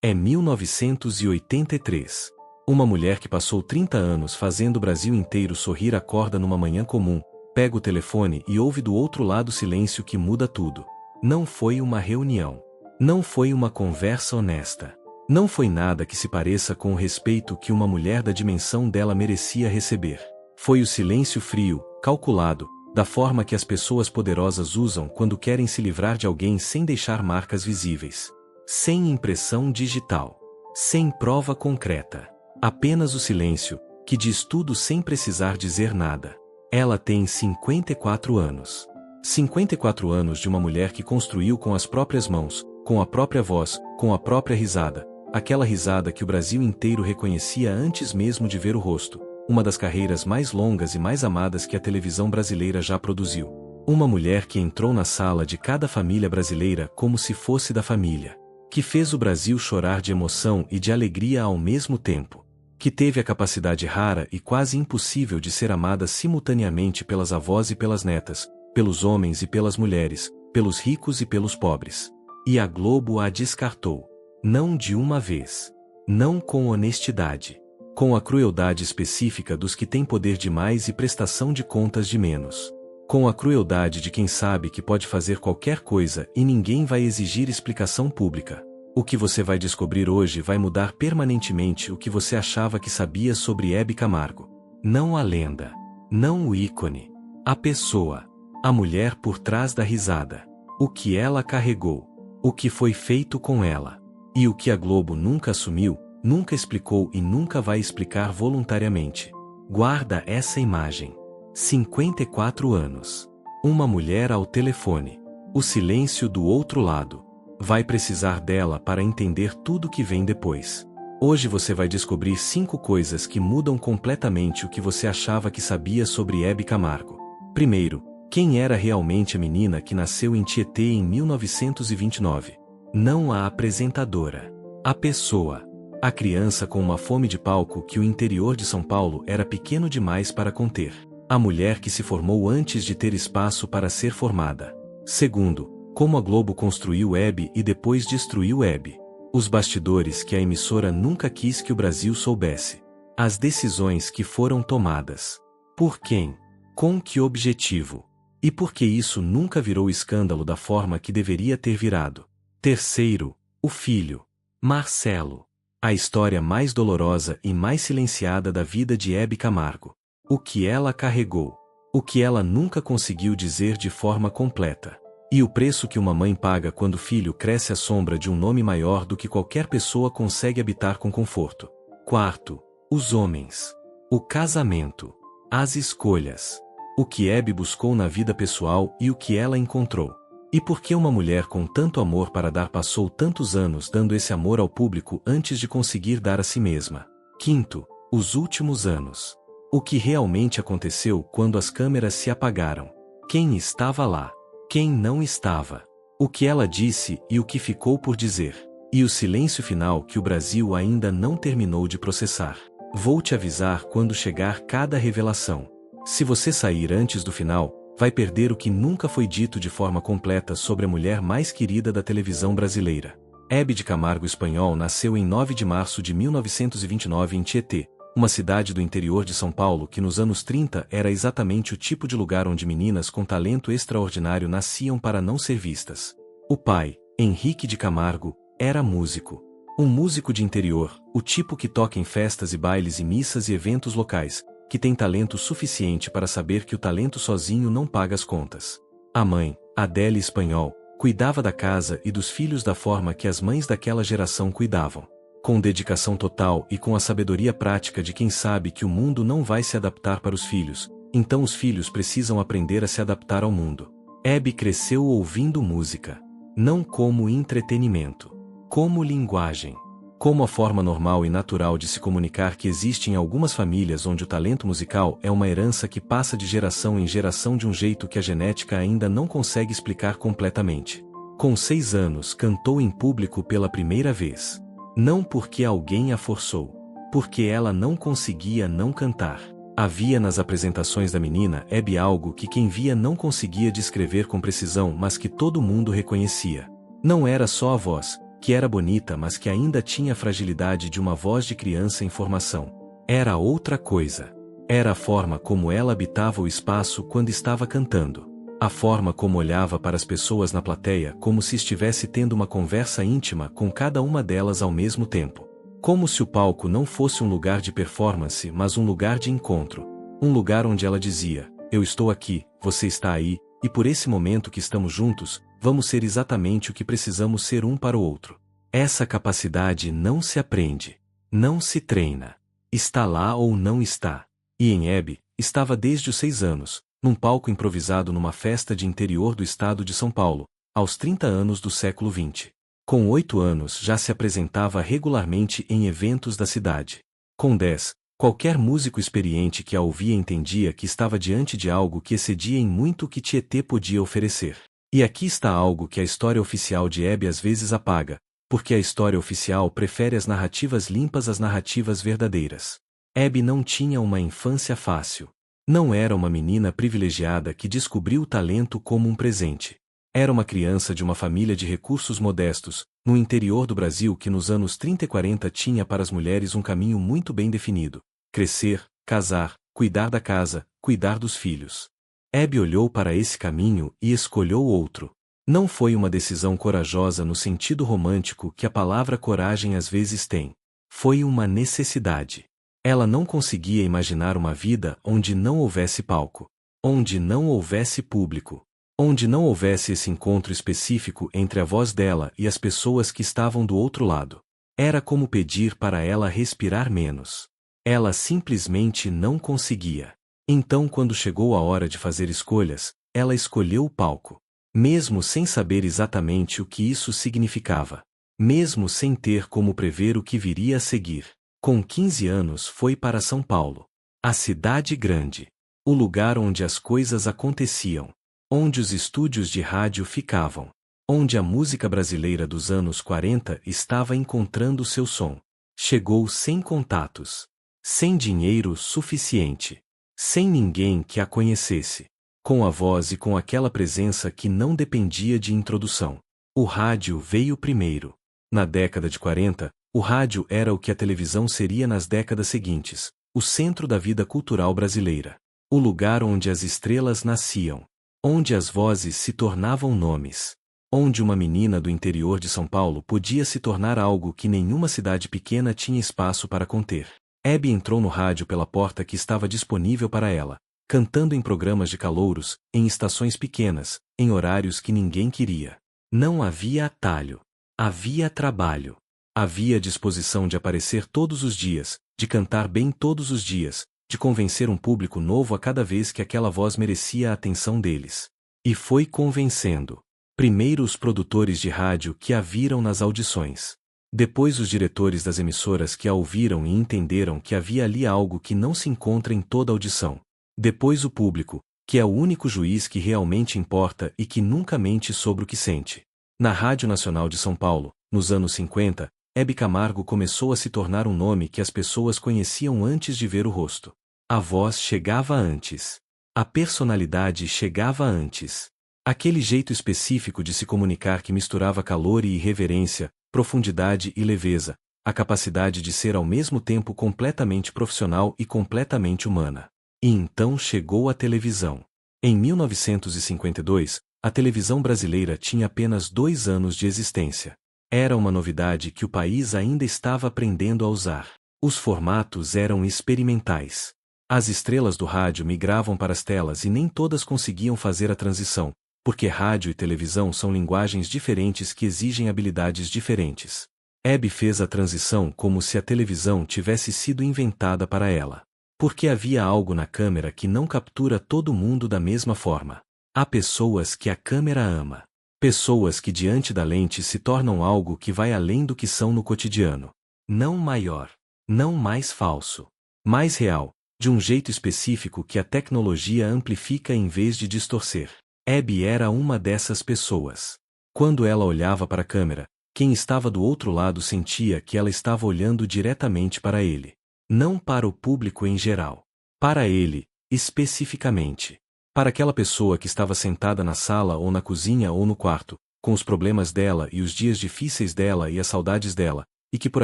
É 1983. Uma mulher que passou 30 anos fazendo o Brasil inteiro sorrir acorda numa manhã comum, pega o telefone e ouve do outro lado o silêncio que muda tudo. Não foi uma reunião. Não foi uma conversa honesta. Não foi nada que se pareça com o respeito que uma mulher da dimensão dela merecia receber. Foi o silêncio frio, calculado, da forma que as pessoas poderosas usam quando querem se livrar de alguém sem deixar marcas visíveis. Sem impressão digital. Sem prova concreta. Apenas o silêncio, que diz tudo sem precisar dizer nada. Ela tem 54 anos. 54 anos de uma mulher que construiu com as próprias mãos, com a própria voz, com a própria risada, aquela risada que o Brasil inteiro reconhecia antes mesmo de ver o rosto, uma das carreiras mais longas e mais amadas que a televisão brasileira já produziu. Uma mulher que entrou na sala de cada família brasileira como se fosse da família. Que fez o Brasil chorar de emoção e de alegria ao mesmo tempo. Que teve a capacidade rara e quase impossível de ser amada simultaneamente pelas avós e pelas netas, pelos homens e pelas mulheres, pelos ricos e pelos pobres. E a Globo a descartou. Não de uma vez. Não com honestidade. Com a crueldade específica dos que têm poder demais e prestação de contas de menos. Com a crueldade de quem sabe que pode fazer qualquer coisa e ninguém vai exigir explicação pública. O que você vai descobrir hoje vai mudar permanentemente o que você achava que sabia sobre Hebe Camargo. Não a lenda. Não o ícone. A pessoa. A mulher por trás da risada. O que ela carregou. O que foi feito com ela. E o que a Globo nunca assumiu, nunca explicou e nunca vai explicar voluntariamente. Guarda essa imagem. 54 anos. Uma mulher ao telefone. O silêncio do outro lado. Vai precisar dela para entender tudo que vem depois. Hoje você vai descobrir 5 coisas que mudam completamente o que você achava que sabia sobre Hebe Camargo. Primeiro, quem era realmente a menina que nasceu em Tietê em 1929? Não a apresentadora. A pessoa. A criança com uma fome de palco que o interior de São Paulo era pequeno demais para conter. A mulher que se formou antes de ter espaço para ser formada. Segundo, como a Globo construiu Hebe e depois destruiu Hebe. Os bastidores que a emissora nunca quis que o Brasil soubesse. As decisões que foram tomadas. Por quem? Com que objetivo? E por que isso nunca virou escândalo da forma que deveria ter virado? Terceiro, o filho. Marcelo. A história mais dolorosa e mais silenciada da vida de Hebe Camargo. O que ela carregou. O que ela nunca conseguiu dizer de forma completa. E o preço que uma mãe paga quando o filho cresce à sombra de um nome maior do que qualquer pessoa consegue habitar com conforto. Quarto, os homens. O casamento. As escolhas. O que Hebe buscou na vida pessoal e o que ela encontrou. E por que uma mulher com tanto amor para dar passou tantos anos dando esse amor ao público antes de conseguir dar a si mesma. Quinto, os últimos anos. O que realmente aconteceu quando as câmeras se apagaram. Quem estava lá? Quem não estava? O que ela disse e o que ficou por dizer. E o silêncio final que o Brasil ainda não terminou de processar. Vou te avisar quando chegar cada revelação. Se você sair antes do final, vai perder o que nunca foi dito de forma completa sobre a mulher mais querida da televisão brasileira. Hebe de Camargo Espanhol nasceu em 9 de março de 1929 em Tietê, uma cidade do interior de São Paulo que nos anos 30 era exatamente o tipo de lugar onde meninas com talento extraordinário nasciam para não ser vistas. O pai, Henrique de Camargo, era músico. Um músico de interior, o tipo que toca em festas e bailes e missas e eventos locais, que tem talento suficiente para saber que o talento sozinho não paga as contas. A mãe, Adélia Espanhol, cuidava da casa e dos filhos da forma que as mães daquela geração cuidavam. Com dedicação total e com a sabedoria prática de quem sabe que o mundo não vai se adaptar para os filhos, então os filhos precisam aprender a se adaptar ao mundo. Hebe cresceu ouvindo música. Não como entretenimento. Como linguagem. Como a forma normal e natural de se comunicar que existe em algumas famílias onde o talento musical é uma herança que passa de geração em geração de um jeito que a genética ainda não consegue explicar completamente. Com 6 anos cantou em público pela primeira vez. Não porque alguém a forçou. Porque ela não conseguia não cantar. Havia nas apresentações da menina Hebe algo que quem via não conseguia descrever com precisão mas que todo mundo reconhecia. Não era só a voz, que era bonita mas que ainda tinha a fragilidade de uma voz de criança em formação. Era outra coisa. Era a forma como ela habitava o espaço quando estava cantando. A forma como olhava para as pessoas na plateia como se estivesse tendo uma conversa íntima com cada uma delas ao mesmo tempo. Como se o palco não fosse um lugar de performance, mas um lugar de encontro. Um lugar onde ela dizia: eu estou aqui, você está aí, e por esse momento que estamos juntos, vamos ser exatamente o que precisamos ser um para o outro. Essa capacidade não se aprende. Não se treina. Está lá ou não está. E em Hebe, estava desde os 6 anos, num palco improvisado numa festa de interior do estado de São Paulo, aos 30 anos do século XX. Com 8 anos já se apresentava regularmente em eventos da cidade. Com 10, qualquer músico experiente que a ouvia entendia que estava diante de algo que excedia em muito o que Tietê podia oferecer. E aqui está algo que a história oficial de Hebe às vezes apaga, porque a história oficial prefere as narrativas limpas às narrativas verdadeiras. Hebe não tinha uma infância fácil. Não era uma menina privilegiada que descobriu o talento como um presente. Era uma criança de uma família de recursos modestos, no interior do Brasil que nos anos 30 e 40 tinha para as mulheres um caminho muito bem definido: crescer, casar, cuidar da casa, cuidar dos filhos. Hebe olhou para esse caminho e escolheu outro. Não foi uma decisão corajosa no sentido romântico que a palavra coragem às vezes tem. Foi uma necessidade. Ela não conseguia imaginar uma vida onde não houvesse palco, onde não houvesse público, onde não houvesse esse encontro específico entre a voz dela e as pessoas que estavam do outro lado. Era como pedir para ela respirar menos. Ela simplesmente não conseguia. Então, quando chegou a hora de fazer escolhas, ela escolheu o palco. Mesmo sem saber exatamente o que isso significava. Mesmo sem ter como prever o que viria a seguir. Com 15 anos foi para São Paulo. A cidade grande. O lugar onde as coisas aconteciam. Onde os estúdios de rádio ficavam. Onde a música brasileira dos anos 40 estava encontrando seu som. Chegou sem contatos. Sem dinheiro suficiente. Sem ninguém que a conhecesse. Com a voz e com aquela presença que não dependia de introdução. O rádio veio primeiro. Na década de 40, o rádio era o que a televisão seria nas décadas seguintes, o centro da vida cultural brasileira. O lugar onde as estrelas nasciam. Onde as vozes se tornavam nomes. Onde uma menina do interior de São Paulo podia se tornar algo que nenhuma cidade pequena tinha espaço para conter. Hebe entrou no rádio pela porta que estava disponível para ela, cantando em programas de calouros, em estações pequenas, em horários que ninguém queria. Não havia atalho. Havia trabalho. Havia disposição de aparecer todos os dias, de cantar bem todos os dias, de convencer um público novo a cada vez que aquela voz merecia a atenção deles. E foi convencendo. Primeiro os produtores de rádio que a viram nas audições. Depois os diretores das emissoras que a ouviram e entenderam que havia ali algo que não se encontra em toda audição. Depois o público, que é o único juiz que realmente importa e que nunca mente sobre o que sente. Na Rádio Nacional de São Paulo, nos anos 50, Hebe Camargo começou a se tornar um nome que as pessoas conheciam antes de ver o rosto. A voz chegava antes. A personalidade chegava antes. Aquele jeito específico de se comunicar que misturava calor e irreverência, profundidade e leveza, a capacidade de ser ao mesmo tempo completamente profissional e completamente humana. E então chegou a televisão. Em 1952, a televisão brasileira tinha apenas 2 anos de existência. Era uma novidade que o país ainda estava aprendendo a usar. Os formatos eram experimentais. As estrelas do rádio migravam para as telas e nem todas conseguiam fazer a transição, porque rádio e televisão são linguagens diferentes que exigem habilidades diferentes. Hebe fez a transição como se a televisão tivesse sido inventada para ela. Porque havia algo na câmera que não captura todo mundo da mesma forma. Há pessoas que a câmera ama. Pessoas que diante da lente se tornam algo que vai além do que são no cotidiano. Não maior. Não mais falso. Mais real, de um jeito específico que a tecnologia amplifica em vez de distorcer. Hebe era uma dessas pessoas. Quando ela olhava para a câmera, quem estava do outro lado sentia que ela estava olhando diretamente para ele. Não para o público em geral. Para ele, especificamente. Para aquela pessoa que estava sentada na sala ou na cozinha ou no quarto, com os problemas dela e os dias difíceis dela e as saudades dela, e que por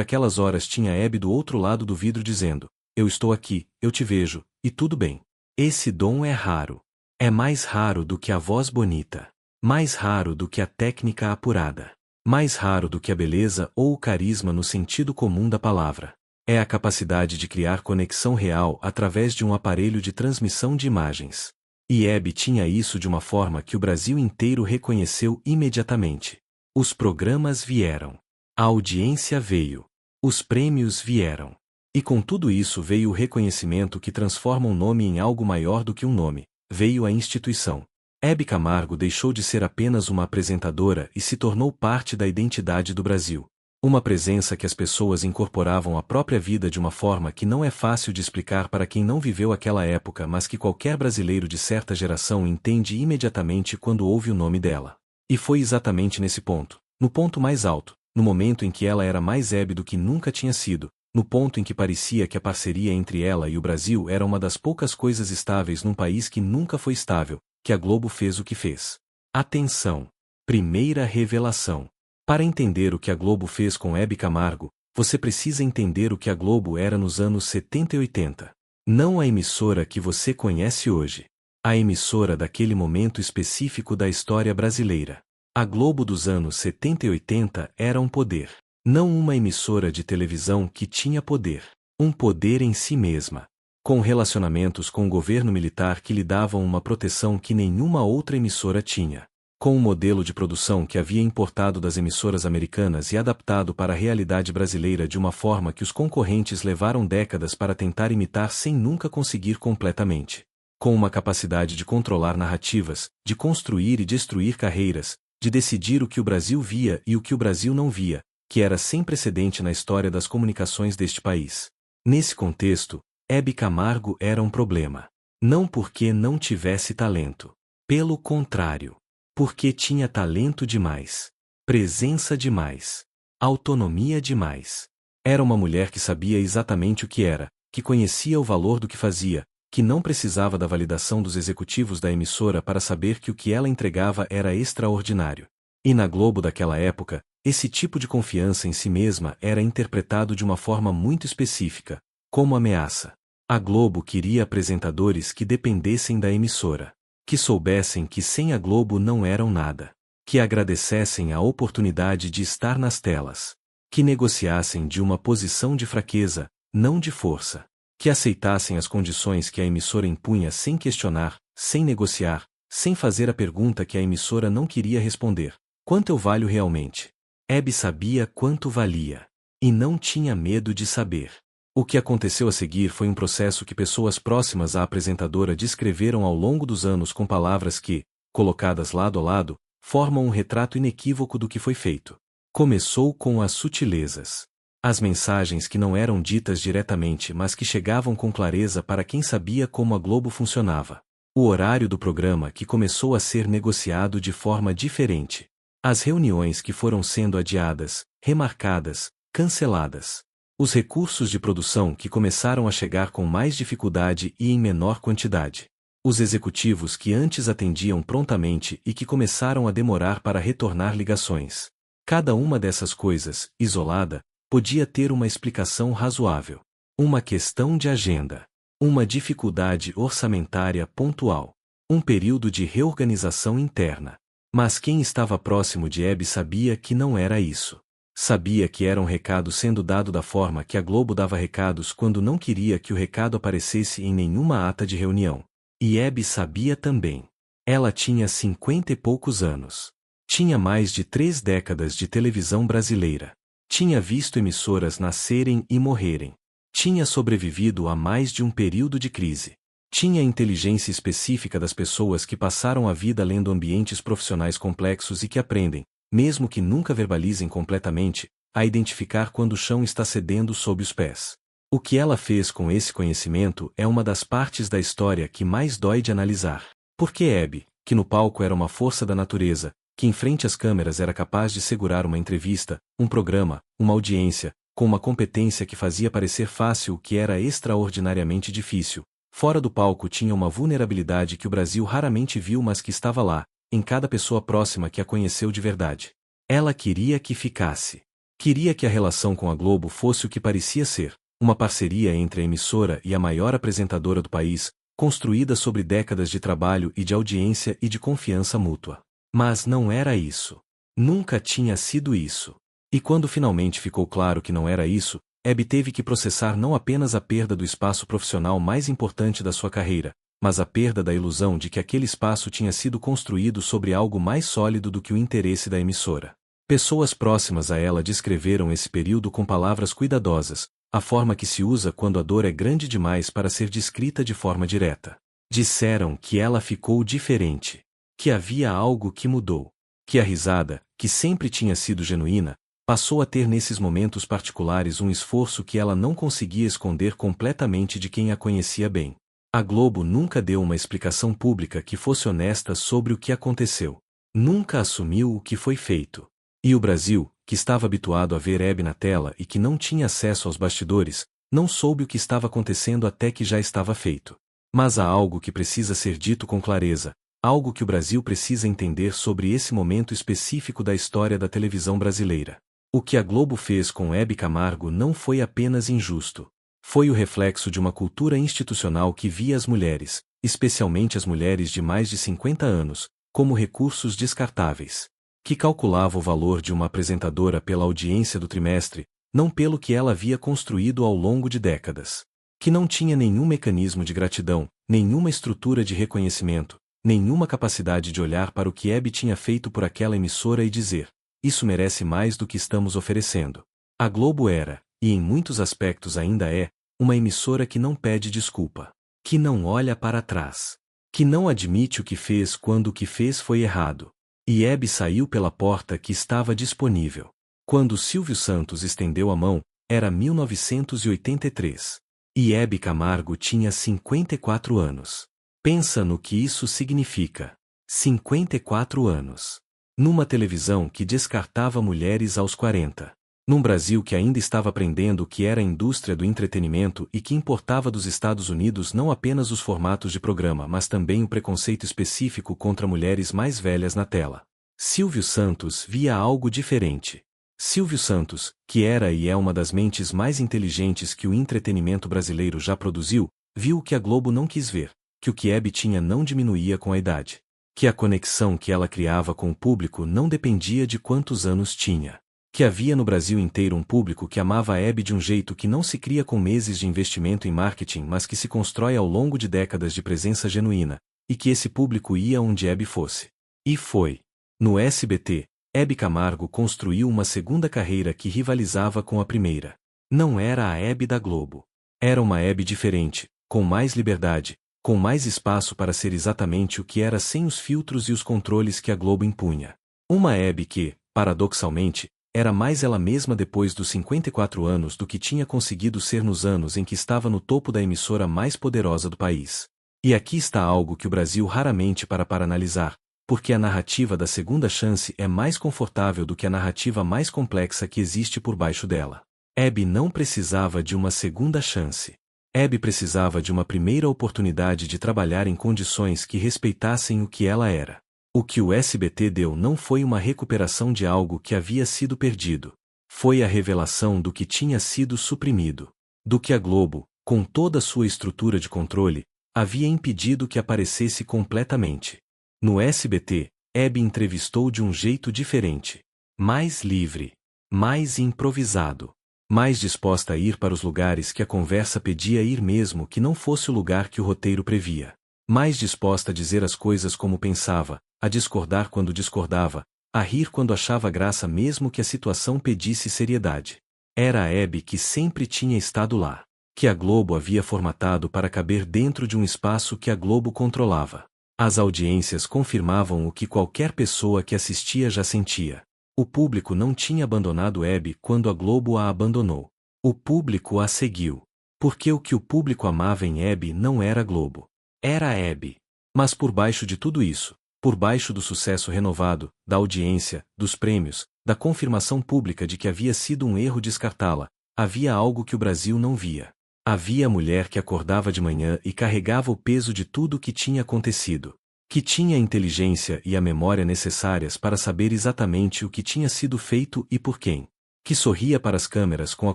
aquelas horas tinha Abby do outro lado do vidro dizendo: eu estou aqui, eu te vejo, e tudo bem. Esse dom é raro. É mais raro do que a voz bonita. Mais raro do que a técnica apurada. Mais raro do que a beleza ou o carisma no sentido comum da palavra. É a capacidade de criar conexão real através de um aparelho de transmissão de imagens. E Abby tinha isso de uma forma que o Brasil inteiro reconheceu imediatamente. Os programas vieram. A audiência veio. Os prêmios vieram. E com tudo isso veio o reconhecimento que transforma um nome em algo maior do que um nome. Veio a instituição. Hebe Camargo deixou de ser apenas uma apresentadora e se tornou parte da identidade do Brasil. Uma presença que as pessoas incorporavam à própria vida de uma forma que não é fácil de explicar para quem não viveu aquela época, mas que qualquer brasileiro de certa geração entende imediatamente quando ouve o nome dela. E foi exatamente nesse ponto, no ponto mais alto, no momento em que ela era mais Hebe do que nunca tinha sido, no ponto em que parecia que a parceria entre ela e o Brasil era uma das poucas coisas estáveis num país que nunca foi estável, que a Globo fez o que fez. Atenção! Primeira revelação. Para entender o que a Globo fez com Hebe Camargo, você precisa entender o que a Globo era nos anos 70 e 80. Não a emissora que você conhece hoje. A emissora daquele momento específico da história brasileira. A Globo dos anos 70 e 80 era um poder. Não uma emissora de televisão que tinha poder. Um poder em si mesma. Com relacionamentos com o governo militar que lhe davam uma proteção que nenhuma outra emissora tinha. Com um modelo de produção que havia importado das emissoras americanas e adaptado para a realidade brasileira de uma forma que os concorrentes levaram décadas para tentar imitar sem nunca conseguir completamente. Com uma capacidade de controlar narrativas, de construir e destruir carreiras, de decidir o que o Brasil via e o que o Brasil não via, que era sem precedente na história das comunicações deste país. Nesse contexto, Hebe Camargo era um problema. Não porque não tivesse talento. Pelo contrário. Porque tinha talento demais. Presença demais. Autonomia demais. Era uma mulher que sabia exatamente o que era, que conhecia o valor do que fazia, que não precisava da validação dos executivos da emissora para saber que o que ela entregava era extraordinário. E na Globo daquela época, esse tipo de confiança em si mesma era interpretado de uma forma muito específica, como ameaça. A Globo queria apresentadores que dependessem da emissora. Que soubessem que sem a Globo não eram nada. Que agradecessem a oportunidade de estar nas telas. Que negociassem de uma posição de fraqueza, não de força. Que aceitassem as condições que a emissora impunha sem questionar, sem negociar, sem fazer a pergunta que a emissora não queria responder. Quanto eu valho realmente? Hebe sabia quanto valia. E não tinha medo de saber. O que aconteceu a seguir foi um processo que pessoas próximas à apresentadora descreveram ao longo dos anos com palavras que, colocadas lado a lado, formam um retrato inequívoco do que foi feito. Começou com as sutilezas. As mensagens que não eram ditas diretamente mas que chegavam com clareza para quem sabia como a Globo funcionava. O horário do programa que começou a ser negociado de forma diferente. As reuniões que foram sendo adiadas, remarcadas, canceladas. Os recursos de produção que começaram a chegar com mais dificuldade e em menor quantidade. Os executivos que antes atendiam prontamente e que começaram a demorar para retornar ligações. Cada uma dessas coisas, isolada, podia ter uma explicação razoável. Uma questão de agenda. Uma dificuldade orçamentária pontual. Um período de reorganização interna. Mas quem estava próximo de Hebe sabia que não era isso. Sabia que era um recado sendo dado da forma que a Globo dava recados quando não queria que o recado aparecesse em nenhuma ata de reunião. E Hebe sabia também. Ela tinha 50 e poucos anos. Tinha mais de 3 décadas de televisão brasileira. Tinha visto emissoras nascerem e morrerem. Tinha sobrevivido a mais de um período de crise. Tinha a inteligência específica das pessoas que passaram a vida lendo ambientes profissionais complexos e que aprendem, mesmo que nunca verbalizem completamente, a identificar quando o chão está cedendo sob os pés. O que ela fez com esse conhecimento é uma das partes da história que mais dói de analisar. Porque Hebe, que no palco era uma força da natureza, que em frente às câmeras era capaz de segurar uma entrevista, um programa, uma audiência, com uma competência que fazia parecer fácil o que era extraordinariamente difícil, fora do palco tinha uma vulnerabilidade que o Brasil raramente viu mas que estava lá, em cada pessoa próxima que a conheceu de verdade. Ela queria que ficasse. Queria que a relação com a Globo fosse o que parecia ser, uma parceria entre a emissora e a maior apresentadora do país, construída sobre décadas de trabalho e de audiência e de confiança mútua. Mas não era isso. Nunca tinha sido isso. E quando finalmente ficou claro que não era isso, Hebe teve que processar não apenas a perda do espaço profissional mais importante da sua carreira, mas a perda da ilusão de que aquele espaço tinha sido construído sobre algo mais sólido do que o interesse da emissora. Pessoas próximas a ela descreveram esse período com palavras cuidadosas, a forma que se usa quando a dor é grande demais para ser descrita de forma direta. Disseram que ela ficou diferente, que havia algo que mudou, que a risada, que sempre tinha sido genuína, passou a ter nesses momentos particulares um esforço que ela não conseguia esconder completamente de quem a conhecia bem. A Globo nunca deu uma explicação pública que fosse honesta sobre o que aconteceu. Nunca assumiu o que foi feito. E o Brasil, que estava habituado a ver Hebe na tela e que não tinha acesso aos bastidores, não soube o que estava acontecendo até que já estava feito. Mas há algo que precisa ser dito com clareza, algo que o Brasil precisa entender sobre esse momento específico da história da televisão brasileira. O que a Globo fez com Hebe Camargo não foi apenas injusto. Foi o reflexo de uma cultura institucional que via as mulheres, especialmente as mulheres de mais de 50 anos, como recursos descartáveis. Que calculava o valor de uma apresentadora pela audiência do trimestre, não pelo que ela havia construído ao longo de décadas. Que não tinha nenhum mecanismo de gratidão, nenhuma estrutura de reconhecimento, nenhuma capacidade de olhar para o que Hebe tinha feito por aquela emissora e dizer: isso merece mais do que estamos oferecendo. A Globo era, e em muitos aspectos ainda é, uma emissora que não pede desculpa, que não olha para trás, que não admite o que fez quando o que fez foi errado. E Hebe saiu pela porta que estava disponível. Quando Silvio Santos estendeu a mão, era 1983. E Hebe Camargo tinha 54 anos. Pensa no que isso significa. 54 anos. Numa televisão que descartava mulheres aos 40. Num Brasil que ainda estava aprendendo o que era a indústria do entretenimento e que importava dos Estados Unidos não apenas os formatos de programa mas também o preconceito específico contra mulheres mais velhas na tela. Silvio Santos via algo diferente. Silvio Santos, que era e é uma das mentes mais inteligentes que o entretenimento brasileiro já produziu, viu o que a Globo não quis ver, que o que Hebe tinha não diminuía com a idade. Que a conexão que ela criava com o público não dependia de quantos anos tinha. Que havia no Brasil inteiro um público que amava a Hebe de um jeito que não se cria com meses de investimento em marketing mas que se constrói ao longo de décadas de presença genuína, e que esse público ia onde Hebe fosse. E foi. No SBT, Hebe Camargo construiu uma segunda carreira que rivalizava com a primeira. Não era a Hebe da Globo. Era uma Hebe diferente, com mais liberdade, com mais espaço para ser exatamente o que era sem os filtros e os controles que a Globo impunha. Uma Hebe que, paradoxalmente, era mais ela mesma depois dos 54 anos do que tinha conseguido ser nos anos em que estava no topo da emissora mais poderosa do país. E aqui está algo que o Brasil raramente para analisar, porque a narrativa da segunda chance é mais confortável do que a narrativa mais complexa que existe por baixo dela. Hebe não precisava de uma segunda chance. Hebe precisava de uma primeira oportunidade de trabalhar em condições que respeitassem o que ela era. O que o SBT deu não foi uma recuperação de algo que havia sido perdido. Foi a revelação do que tinha sido suprimido. Do que a Globo, com toda sua estrutura de controle, havia impedido que aparecesse completamente. No SBT, Hebe entrevistou de um jeito diferente. Mais livre. Mais improvisado. Mais disposta a ir para os lugares que a conversa pedia ir mesmo que não fosse o lugar que o roteiro previa. Mais disposta a dizer as coisas como pensava, a discordar quando discordava, a rir quando achava graça mesmo que a situação pedisse seriedade. Era a Hebe que sempre tinha estado lá, que a Globo havia formatado para caber dentro de um espaço que a Globo controlava. As audiências confirmavam o que qualquer pessoa que assistia já sentia. O público não tinha abandonado Hebe quando a Globo a abandonou. O público a seguiu. Porque o que o público amava em Hebe não era a Globo. Era a Hebe. Mas por baixo de tudo isso, por baixo do sucesso renovado, da audiência, dos prêmios, da confirmação pública de que havia sido um erro descartá-la, havia algo que o Brasil não via. Havia a mulher que acordava de manhã e carregava o peso de tudo o que tinha acontecido. que tinha a inteligência e a memória necessárias para saber exatamente o que tinha sido feito e por quem, que sorria para as câmeras com a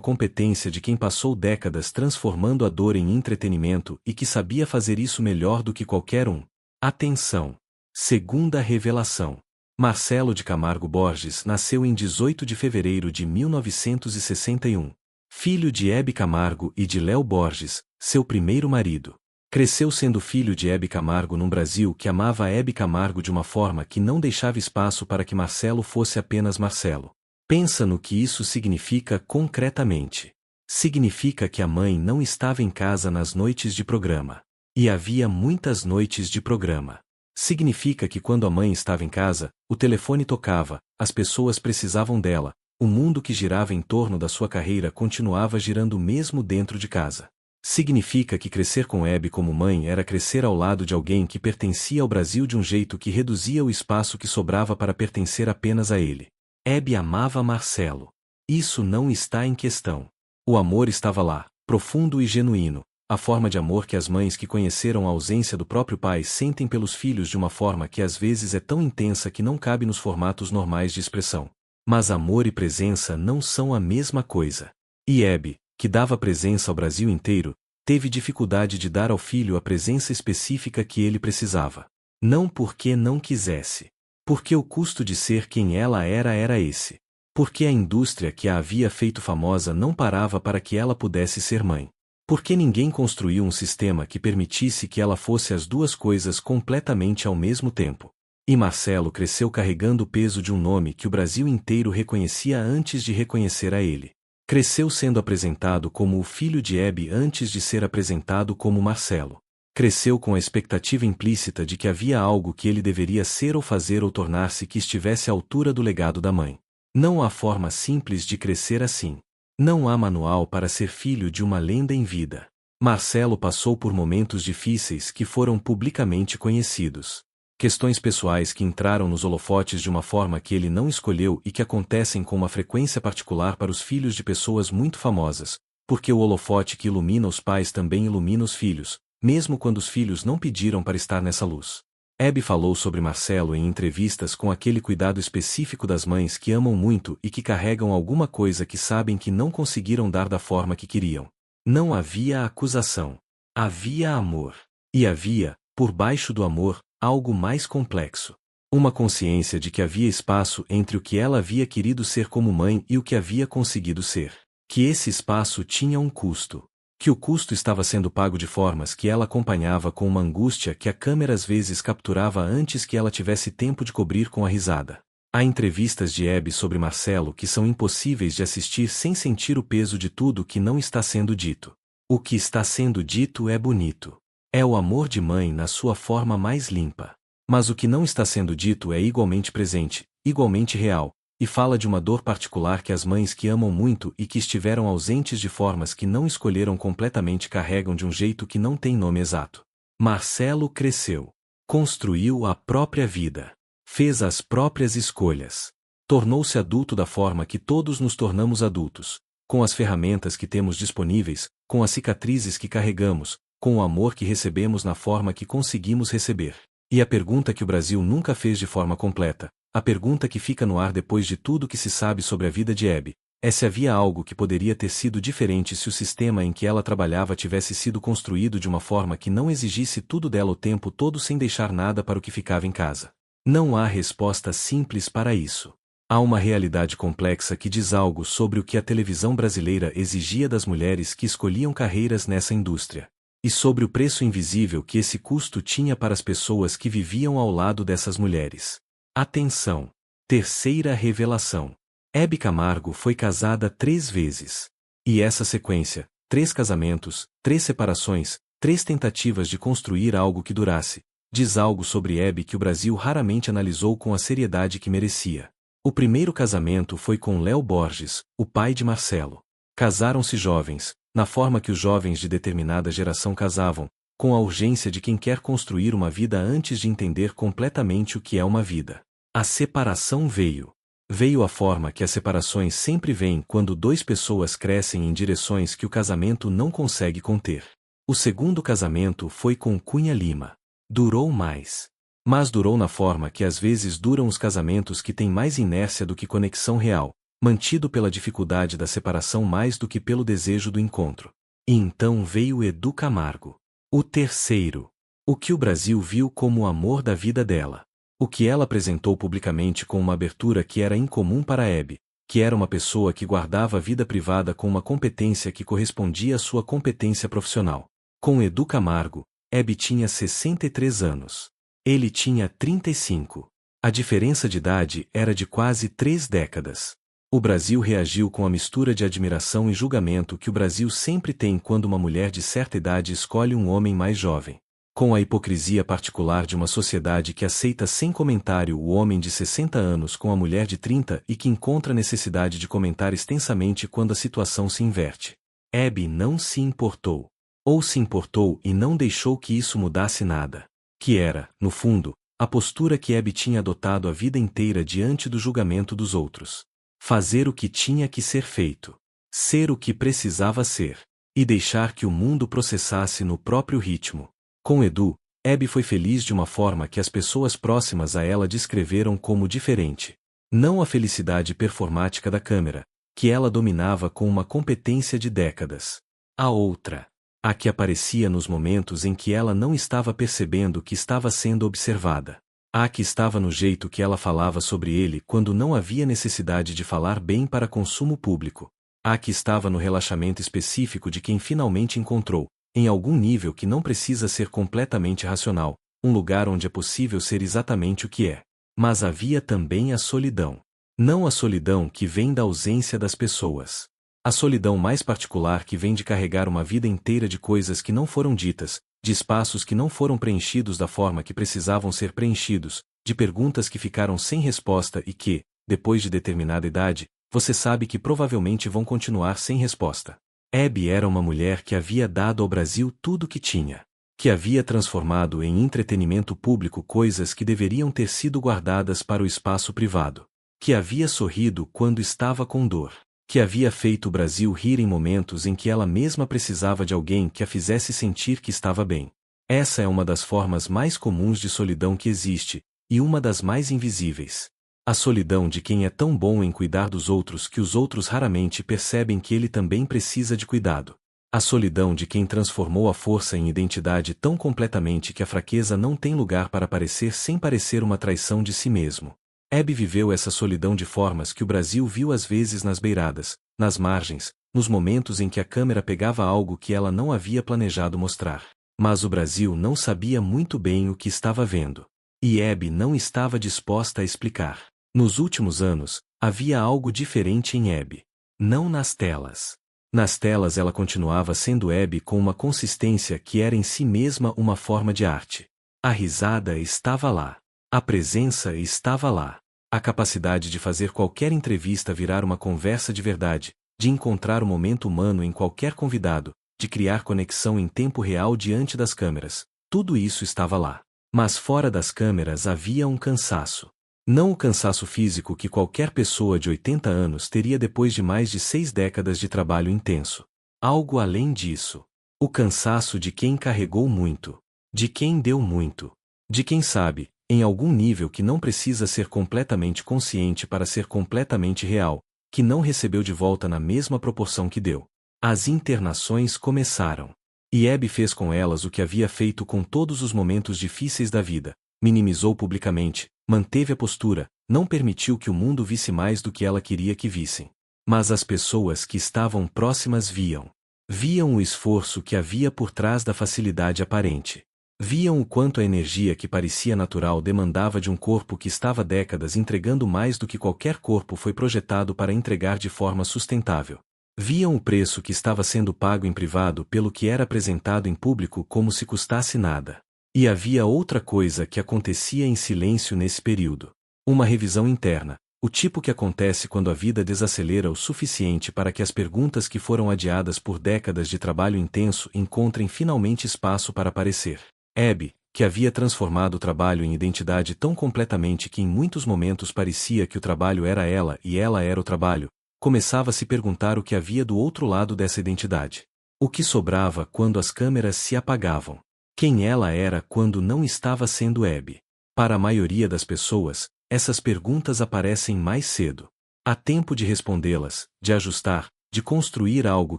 competência de quem passou décadas transformando a dor em entretenimento e que sabia fazer isso melhor do que qualquer um. Atenção! Segunda revelação. Marcelo de Camargo Borges nasceu em 18 de fevereiro de 1961. Filho de Hebe Camargo e de Léo Borges, seu primeiro marido. Cresceu sendo filho de Hebe Camargo num Brasil que amava Hebe Camargo de uma forma que não deixava espaço para que Marcelo fosse apenas Marcelo. Pensa no que isso significa concretamente. Significa que a mãe não estava em casa nas noites de programa. E havia muitas noites de programa. Significa que quando a mãe estava em casa, o telefone tocava, as pessoas precisavam dela, o mundo que girava em torno da sua carreira continuava girando mesmo dentro de casa. Significa que crescer com Hebe como mãe era crescer ao lado de alguém que pertencia ao Brasil de um jeito que reduzia o espaço que sobrava para pertencer apenas a ele. Hebe amava Marcelo. Isso não está em questão. O amor estava lá, profundo e genuíno, a forma de amor que as mães que conheceram a ausência do próprio pai sentem pelos filhos de uma forma que às vezes é tão intensa que não cabe nos formatos normais de expressão. Mas amor e presença não são a mesma coisa. E Hebe, que dava presença ao Brasil inteiro, teve dificuldade de dar ao filho a presença específica que ele precisava. Não porque não quisesse. Porque o custo de ser quem ela era esse. Porque a indústria que a havia feito famosa não parava para que ela pudesse ser mãe. Porque ninguém construiu um sistema que permitisse que ela fosse as duas coisas completamente ao mesmo tempo. E Marcelo cresceu carregando o peso de um nome que o Brasil inteiro reconhecia antes de reconhecer a ele. Cresceu sendo apresentado como o filho de Hebe antes de ser apresentado como Marcelo. Cresceu com a expectativa implícita de que havia algo que ele deveria ser ou fazer ou tornar-se que estivesse à altura do legado da mãe. Não há forma simples de crescer assim. Não há manual para ser filho de uma lenda em vida. Marcelo passou por momentos difíceis que foram publicamente conhecidos. Questões pessoais que entraram nos holofotes de uma forma que ele não escolheu e que acontecem com uma frequência particular para os filhos de pessoas muito famosas, porque o holofote que ilumina os pais também ilumina os filhos, mesmo quando os filhos não pediram para estar nessa luz. Hebe falou sobre Marcelo em entrevistas com aquele cuidado específico das mães que amam muito e que carregam alguma coisa que sabem que não conseguiram dar da forma que queriam. Não havia acusação. Havia amor. E havia, por baixo do amor, algo mais complexo. Uma consciência de que havia espaço entre o que ela havia querido ser como mãe e o que havia conseguido ser. Que esse espaço tinha um custo. Que o custo estava sendo pago de formas que ela acompanhava com uma angústia que a câmera às vezes capturava antes que ela tivesse tempo de cobrir com a risada. Há entrevistas de Hebe sobre Marcelo que são impossíveis de assistir sem sentir o peso de tudo que não está sendo dito. O que está sendo dito é bonito. É o amor de mãe na sua forma mais limpa. Mas o que não está sendo dito é igualmente presente, igualmente real, e fala de uma dor particular que as mães que amam muito e que estiveram ausentes de formas que não escolheram completamente carregam de um jeito que não tem nome exato. Marcelo cresceu. Construiu a própria vida. Fez as próprias escolhas. Tornou-se adulto da forma que todos nos tornamos adultos, com as ferramentas que temos disponíveis, com as cicatrizes que carregamos, com o amor que recebemos na forma que conseguimos receber. E a pergunta que o Brasil nunca fez de forma completa, a pergunta que fica no ar depois de tudo que se sabe sobre a vida de Hebe, é se havia algo que poderia ter sido diferente se o sistema em que ela trabalhava tivesse sido construído de uma forma que não exigisse tudo dela o tempo todo sem deixar nada para o que ficava em casa. Não há resposta simples para isso. Há uma realidade complexa que diz algo sobre o que a televisão brasileira exigia das mulheres que escolhiam carreiras nessa indústria. E sobre o preço invisível que esse custo tinha para as pessoas que viviam ao lado dessas mulheres. Atenção! Terceira revelação. Hebe Camargo foi casada 3 vezes. E essa sequência, 3 casamentos, 3 separações, 3 tentativas de construir algo que durasse, diz algo sobre Hebe que o Brasil raramente analisou com a seriedade que merecia. O primeiro casamento foi com Léo Borges, o pai de Marcelo. Casaram-se jovens, na forma que os jovens de determinada geração casavam, com a urgência de quem quer construir uma vida antes de entender completamente o que é uma vida. A separação veio. Veio a forma que as separações sempre vêm quando 2 pessoas crescem em direções que o casamento não consegue conter. O segundo casamento foi com Cunha Lima. Durou mais. Mas durou na forma que às vezes duram os casamentos que têm mais inércia do que conexão real, mantido pela dificuldade da separação mais do que pelo desejo do encontro. E então veio Edu Camargo. O terceiro. O que o Brasil viu como o amor da vida dela. O que ela apresentou publicamente com uma abertura que era incomum para Hebe, que era uma pessoa que guardava a vida privada com uma competência que correspondia à sua competência profissional. Com Edu Camargo, Hebe tinha 63 anos. Ele tinha 35. A diferença de idade era de quase 3 décadas. O Brasil reagiu com a mistura de admiração e julgamento que o Brasil sempre tem quando uma mulher de certa idade escolhe um homem mais jovem. Com a hipocrisia particular de uma sociedade que aceita sem comentário o homem de 60 anos com a mulher de 30 e que encontra necessidade de comentar extensamente quando a situação se inverte. Hebe não se importou. Ou se importou e não deixou que isso mudasse nada. Que era, no fundo, a postura que Hebe tinha adotado a vida inteira diante do julgamento dos outros. Fazer o que tinha que ser feito. Ser o que precisava ser. E deixar que o mundo processasse no próprio ritmo. Com Edu, Hebe foi feliz de uma forma que as pessoas próximas a ela descreveram como diferente. Não a felicidade performática da câmera, que ela dominava com uma competência de décadas. A outra. A que aparecia nos momentos em que ela não estava percebendo que estava sendo observada. A que estava no jeito que ela falava sobre ele quando não havia necessidade de falar bem para consumo público. A que estava no relaxamento específico de quem finalmente encontrou, em algum nível que não precisa ser completamente racional, um lugar onde é possível ser exatamente o que é. Mas havia também a solidão. Não a solidão que vem da ausência das pessoas. A solidão mais particular que vem de carregar uma vida inteira de coisas que não foram ditas, de espaços que não foram preenchidos da forma que precisavam ser preenchidos, de perguntas que ficaram sem resposta e que, depois de determinada idade, você sabe que provavelmente vão continuar sem resposta. Hebe era uma mulher que havia dado ao Brasil tudo o que tinha. Que havia transformado em entretenimento público coisas que deveriam ter sido guardadas para o espaço privado. Que havia sorrido quando estava com dor. Que havia feito o Brasil rir em momentos em que ela mesma precisava de alguém que a fizesse sentir que estava bem. Essa é uma das formas mais comuns de solidão que existe, e uma das mais invisíveis. A solidão de quem é tão bom em cuidar dos outros que os outros raramente percebem que ele também precisa de cuidado. A solidão de quem transformou a força em identidade tão completamente que a fraqueza não tem lugar para aparecer sem parecer uma traição de si mesmo. Hebe viveu essa solidão de formas que o Brasil viu às vezes nas beiradas, nas margens, nos momentos em que a câmera pegava algo que ela não havia planejado mostrar. Mas o Brasil não sabia muito bem o que estava vendo. E Hebe não estava disposta a explicar. Nos últimos anos, havia algo diferente em Hebe. Não nas telas. Nas telas ela continuava sendo Hebe com uma consistência que era em si mesma uma forma de arte. A risada estava lá. A presença estava lá. A capacidade de fazer qualquer entrevista virar uma conversa de verdade, de encontrar o momento humano em qualquer convidado, de criar conexão em tempo real diante das câmeras. Tudo isso estava lá. Mas fora das câmeras havia um cansaço. Não o cansaço físico que qualquer pessoa de 80 anos teria depois de mais de 6 décadas de trabalho intenso. Algo além disso. O cansaço de quem carregou muito. De quem deu muito. De quem sabe, em algum nível que não precisa ser completamente consciente para ser completamente real, que não recebeu de volta na mesma proporção que deu. As internações começaram. E Hebe fez com elas o que havia feito com todos os momentos difíceis da vida. Minimizou publicamente, manteve a postura, não permitiu que o mundo visse mais do que ela queria que vissem. Mas as pessoas que estavam próximas viam. Viam o esforço que havia por trás da facilidade aparente. Viam o quanto a energia que parecia natural demandava de um corpo que estava décadas entregando mais do que qualquer corpo foi projetado para entregar de forma sustentável. Viam o preço que estava sendo pago em privado pelo que era apresentado em público como se custasse nada. E havia outra coisa que acontecia em silêncio nesse período. Uma revisão interna, o tipo que acontece quando a vida desacelera o suficiente para que as perguntas que foram adiadas por décadas de trabalho intenso encontrem finalmente espaço para aparecer. Hebe, que havia transformado o trabalho em identidade tão completamente que em muitos momentos parecia que o trabalho era ela e ela era o trabalho, começava a se perguntar o que havia do outro lado dessa identidade. O que sobrava quando as câmeras se apagavam. Quem ela era quando não estava sendo Hebe. Para a maioria das pessoas, essas perguntas aparecem mais cedo. Há tempo de respondê-las, de ajustar, de construir algo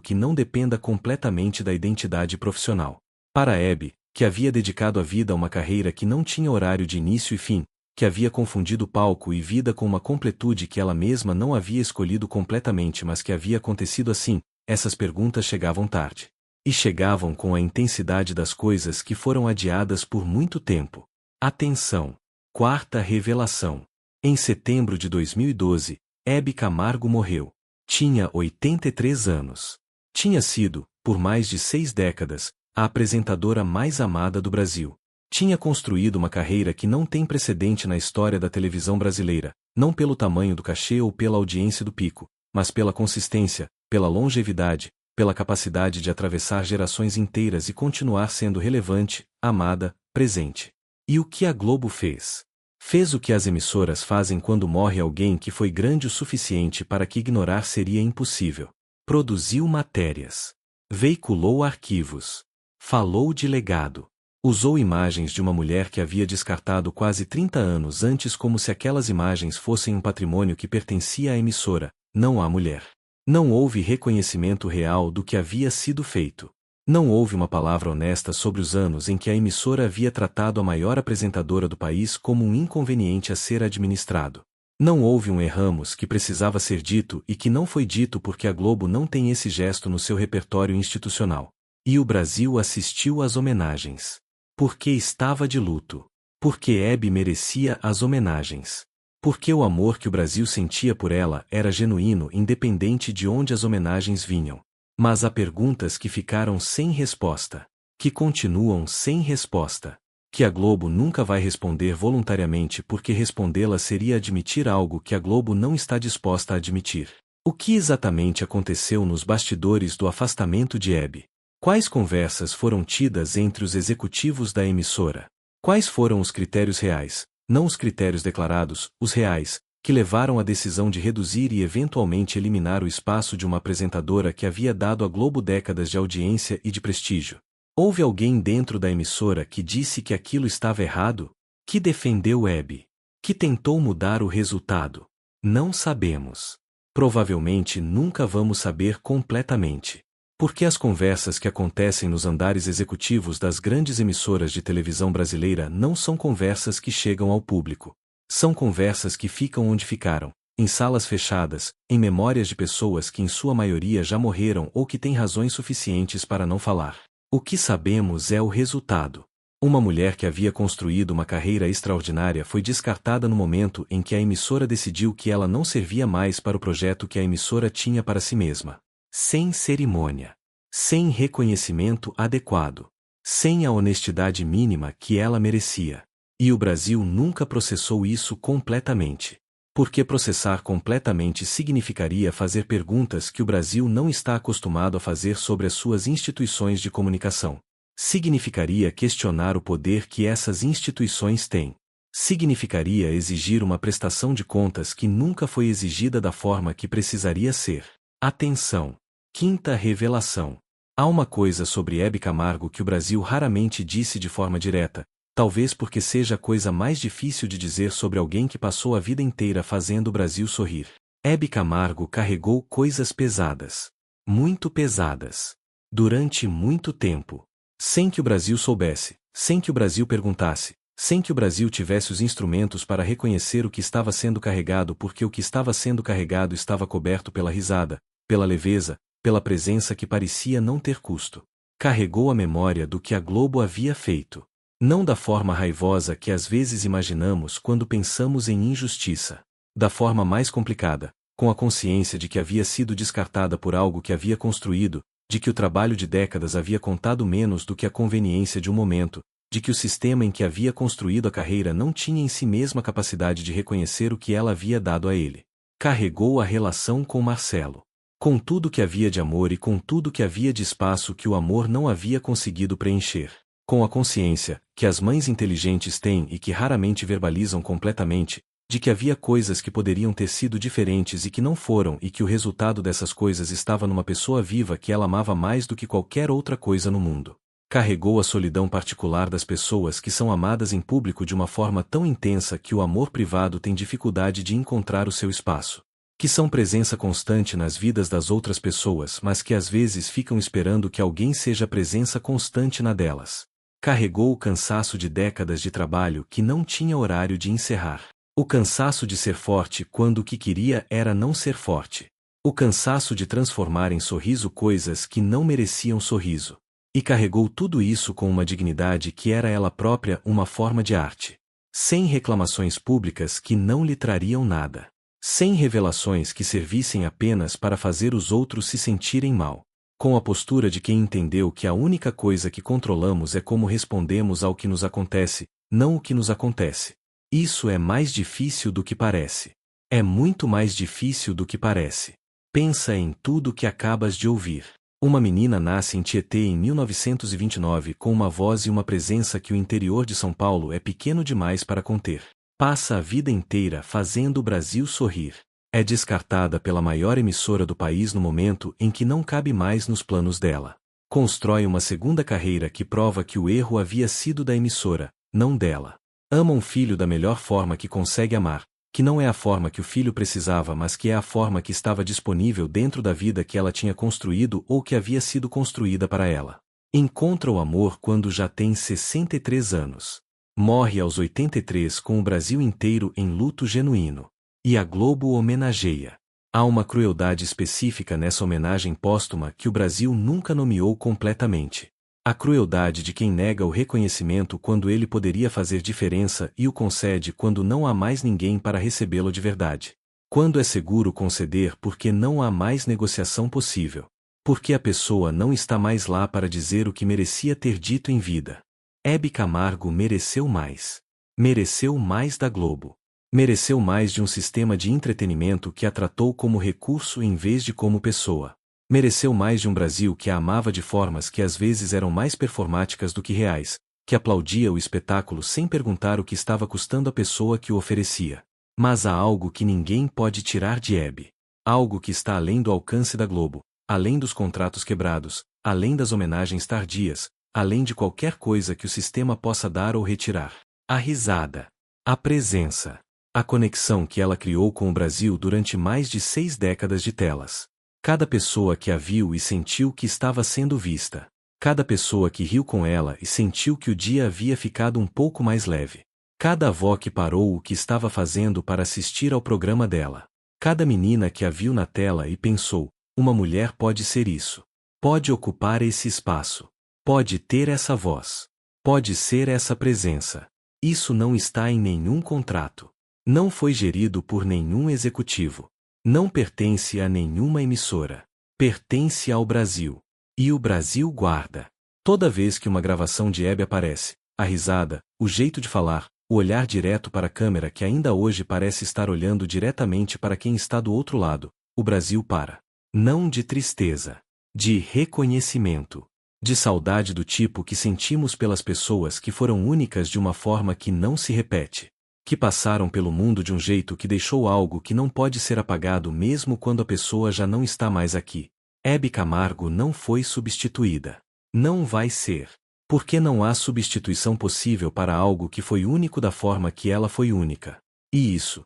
que não dependa completamente da identidade profissional. Para Abby, que havia dedicado a vida a uma carreira que não tinha horário de início e fim, que havia confundido palco e vida com uma completude que ela mesma não havia escolhido completamente, mas que havia acontecido assim, essas perguntas chegavam tarde. E chegavam com a intensidade das coisas que foram adiadas por muito tempo. Atenção! Quarta revelação. Em setembro de 2012, Abby Camargo morreu. Tinha 83 anos. Tinha sido, por mais de 6 décadas, a apresentadora mais amada do Brasil. Tinha construído uma carreira que não tem precedente na história da televisão brasileira, não pelo tamanho do cachê ou pela audiência do pico, mas pela consistência, pela longevidade, pela capacidade de atravessar gerações inteiras e continuar sendo relevante, amada, presente. E o que a Globo fez? Fez o que as emissoras fazem quando morre alguém que foi grande o suficiente para que ignorar seria impossível. Produziu matérias. Veiculou arquivos. Falou de legado. Usou imagens de uma mulher que havia descartado quase 30 anos antes como se aquelas imagens fossem um patrimônio que pertencia à emissora, não à mulher. Não houve reconhecimento real do que havia sido feito. Não houve uma palavra honesta sobre os anos em que a emissora havia tratado a maior apresentadora do país como um inconveniente a ser administrado. Não houve um erramos que precisava ser dito e que não foi dito porque a Globo não tem esse gesto no seu repertório institucional. E o Brasil assistiu às homenagens. Porque estava de luto. Porque Abby merecia as homenagens. Porque o amor que o Brasil sentia por ela era genuíno independente de onde as homenagens vinham. Mas há perguntas que ficaram sem resposta. Que continuam sem resposta. Que a Globo nunca vai responder voluntariamente porque respondê-las seria admitir algo que a Globo não está disposta a admitir. O que exatamente aconteceu nos bastidores do afastamento de Abby? Quais conversas foram tidas entre os executivos da emissora? Quais foram os critérios reais, não os critérios declarados, os reais, que levaram à decisão de reduzir e eventualmente eliminar o espaço de uma apresentadora que havia dado à Globo décadas de audiência e de prestígio? Houve alguém dentro da emissora que disse que aquilo estava errado? Que defendeu Abby? Que tentou mudar o resultado? Não sabemos. Provavelmente nunca vamos saber completamente. Porque as conversas que acontecem nos andares executivos das grandes emissoras de televisão brasileira não são conversas que chegam ao público. São conversas que ficam onde ficaram, em salas fechadas, em memórias de pessoas que em sua maioria já morreram ou que têm razões suficientes para não falar. O que sabemos é o resultado. Uma mulher que havia construído uma carreira extraordinária foi descartada no momento em que a emissora decidiu que ela não servia mais para o projeto que a emissora tinha para si mesma. Sem cerimônia. Sem reconhecimento adequado. Sem a honestidade mínima que ela merecia. E o Brasil nunca processou isso completamente. Porque processar completamente significaria fazer perguntas que o Brasil não está acostumado a fazer sobre as suas instituições de comunicação. Significaria questionar o poder que essas instituições têm. Significaria exigir uma prestação de contas que nunca foi exigida da forma que precisaria ser. Atenção! Quinta revelação. Há uma coisa sobre Abby Camargo que o Brasil raramente disse de forma direta, talvez porque seja a coisa mais difícil de dizer sobre alguém que passou a vida inteira fazendo o Brasil sorrir. Abby Camargo carregou coisas pesadas. Muito pesadas. Durante muito tempo. Sem que o Brasil soubesse, sem que o Brasil perguntasse, sem que o Brasil tivesse os instrumentos para reconhecer o que estava sendo carregado porque o que estava sendo carregado estava coberto pela risada, pela leveza, pela presença que parecia não ter custo. Carregou a memória do que a Globo havia feito. Não da forma raivosa que às vezes imaginamos quando pensamos em injustiça. Da forma mais complicada, com a consciência de que havia sido descartada por algo que havia construído, de que o trabalho de décadas havia contado menos do que a conveniência de um momento, de que o sistema em que havia construído a carreira não tinha em si mesmo a capacidade de reconhecer o que ela havia dado a ele. Carregou a relação com Marcelo. Com tudo que havia de amor e com tudo que havia de espaço que o amor não havia conseguido preencher. Com a consciência, que as mães inteligentes têm e que raramente verbalizam completamente, de que havia coisas que poderiam ter sido diferentes e que não foram e que o resultado dessas coisas estava numa pessoa viva que ela amava mais do que qualquer outra coisa no mundo. Carregou a solidão particular das pessoas que são amadas em público de uma forma tão intensa que o amor privado tem dificuldade de encontrar o seu espaço. Que são presença constante nas vidas das outras pessoas, mas que às vezes ficam esperando que alguém seja presença constante na delas. Carregou o cansaço de décadas de trabalho que não tinha horário de encerrar. O cansaço de ser forte quando o que queria era não ser forte. O cansaço de transformar em sorriso coisas que não mereciam sorriso. E carregou tudo isso com uma dignidade que era ela própria uma forma de arte. Sem reclamações públicas que não lhe trariam nada. Sem revelações que servissem apenas para fazer os outros se sentirem mal. Com a postura de quem entendeu que a única coisa que controlamos é como respondemos ao que nos acontece, não o que nos acontece. Isso é mais difícil do que parece. É muito mais difícil do que parece. Pensa em tudo que acabas de ouvir. Uma menina nasce em Tietê em 1929 com uma voz e uma presença que o interior de São Paulo é pequeno demais para conter. Passa a vida inteira fazendo o Brasil sorrir. É descartada pela maior emissora do país no momento em que não cabe mais nos planos dela. Constrói uma segunda carreira que prova que o erro havia sido da emissora, não dela. Ama um filho da melhor forma que consegue amar, que não é a forma que o filho precisava, mas que é a forma que estava disponível dentro da vida que ela tinha construído ou que havia sido construída para ela. Encontra o amor quando já tem 63 anos. Morre aos 83 com o Brasil inteiro em luto genuíno. E a Globo homenageia. Há uma crueldade específica nessa homenagem póstuma que o Brasil nunca nomeou completamente. A crueldade de quem nega o reconhecimento quando ele poderia fazer diferença e o concede quando não há mais ninguém para recebê-lo de verdade. Quando é seguro conceder porque não há mais negociação possível. Porque a pessoa não está mais lá para dizer o que merecia ter dito em vida. Hebe Camargo mereceu mais. Mereceu mais da Globo. Mereceu mais de um sistema de entretenimento que a tratou como recurso em vez de como pessoa. Mereceu mais de um Brasil que a amava de formas que às vezes eram mais performáticas do que reais, que aplaudia o espetáculo sem perguntar o que estava custando a pessoa que o oferecia. Mas há algo que ninguém pode tirar de Hebe. Algo que está além do alcance da Globo, além dos contratos quebrados, além das homenagens tardias, além de qualquer coisa que o sistema possa dar ou retirar. A risada. A presença. A conexão que ela criou com o Brasil durante mais de 6 décadas de telas. Cada pessoa que a viu e sentiu que estava sendo vista. Cada pessoa que riu com ela e sentiu que o dia havia ficado um pouco mais leve. Cada avó que parou o que estava fazendo para assistir ao programa dela. Cada menina que a viu na tela e pensou, uma mulher pode ser isso. Pode ocupar esse espaço. Pode ter essa voz. Pode ser essa presença. Isso não está em nenhum contrato. Não foi gerido por nenhum executivo. Não pertence a nenhuma emissora. Pertence ao Brasil. E o Brasil guarda. Toda vez que uma gravação de Hebe aparece, a risada, o jeito de falar, o olhar direto para a câmera que ainda hoje parece estar olhando diretamente para quem está do outro lado, o Brasil para. Não de tristeza. De reconhecimento. De saudade do tipo que sentimos pelas pessoas que foram únicas de uma forma que não se repete. Que passaram pelo mundo de um jeito que deixou algo que não pode ser apagado mesmo quando a pessoa já não está mais aqui. Hebe Camargo não foi substituída. Não vai ser. Porque não há substituição possível para algo que foi único da forma que ela foi única. E isso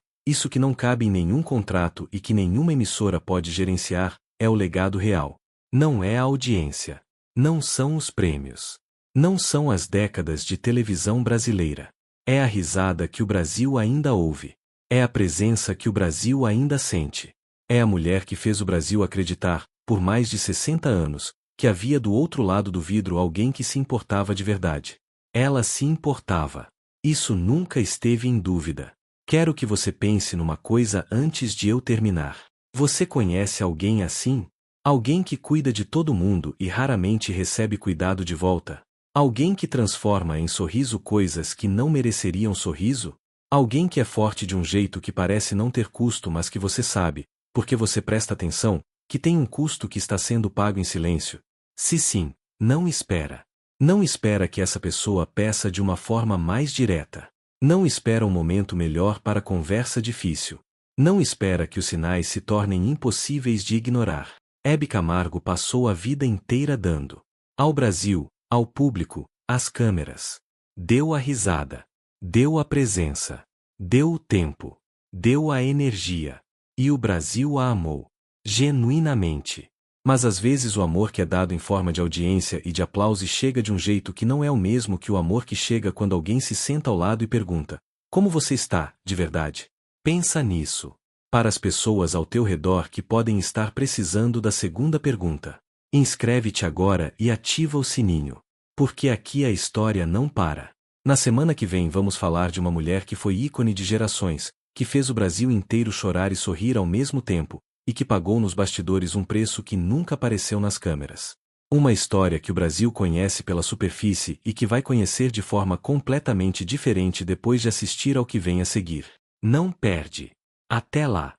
que não cabe em nenhum contrato e que nenhuma emissora pode gerenciar, é o legado real. Não é a audiência. Não são os prêmios. Não são as décadas de televisão brasileira. É a risada que o Brasil ainda ouve. É a presença que o Brasil ainda sente. É a mulher que fez o Brasil acreditar, por mais de 60 anos, que havia do outro lado do vidro alguém que se importava de verdade. Ela se importava. Isso nunca esteve em dúvida. Quero que você pense numa coisa antes de eu terminar. Você conhece alguém assim? Alguém que cuida de todo mundo e raramente recebe cuidado de volta? Alguém que transforma em sorriso coisas que não mereceriam sorriso? Alguém que é forte de um jeito que parece não ter custo mas que você sabe, porque você presta atenção, que tem um custo que está sendo pago em silêncio? Se sim, não espera. Não espera que essa pessoa peça de uma forma mais direta. Não espera um momento melhor para conversa difícil. Não espera que os sinais se tornem impossíveis de ignorar. Hebe Camargo passou a vida inteira dando ao Brasil Ao público, às câmeras. Deu a risada. Deu a presença. Deu o tempo. Deu a energia. E o Brasil a amou. Genuinamente. Mas às vezes o amor que é dado em forma de audiência e de aplauso chega de um jeito que não é o mesmo que o amor que chega quando alguém se senta ao lado e pergunta: como você está, de verdade? Pensa nisso. Para as pessoas ao teu redor que podem estar precisando da segunda pergunta. Inscreve-te agora e ativa o sininho. Porque aqui a história não para. Na semana que vem vamos falar de uma mulher que foi ícone de gerações, que fez o Brasil inteiro chorar e sorrir ao mesmo tempo, e que pagou nos bastidores um preço que nunca apareceu nas câmeras. Uma história que o Brasil conhece pela superfície e que vai conhecer de forma completamente diferente depois de assistir ao que vem a seguir. Não perde. Até lá!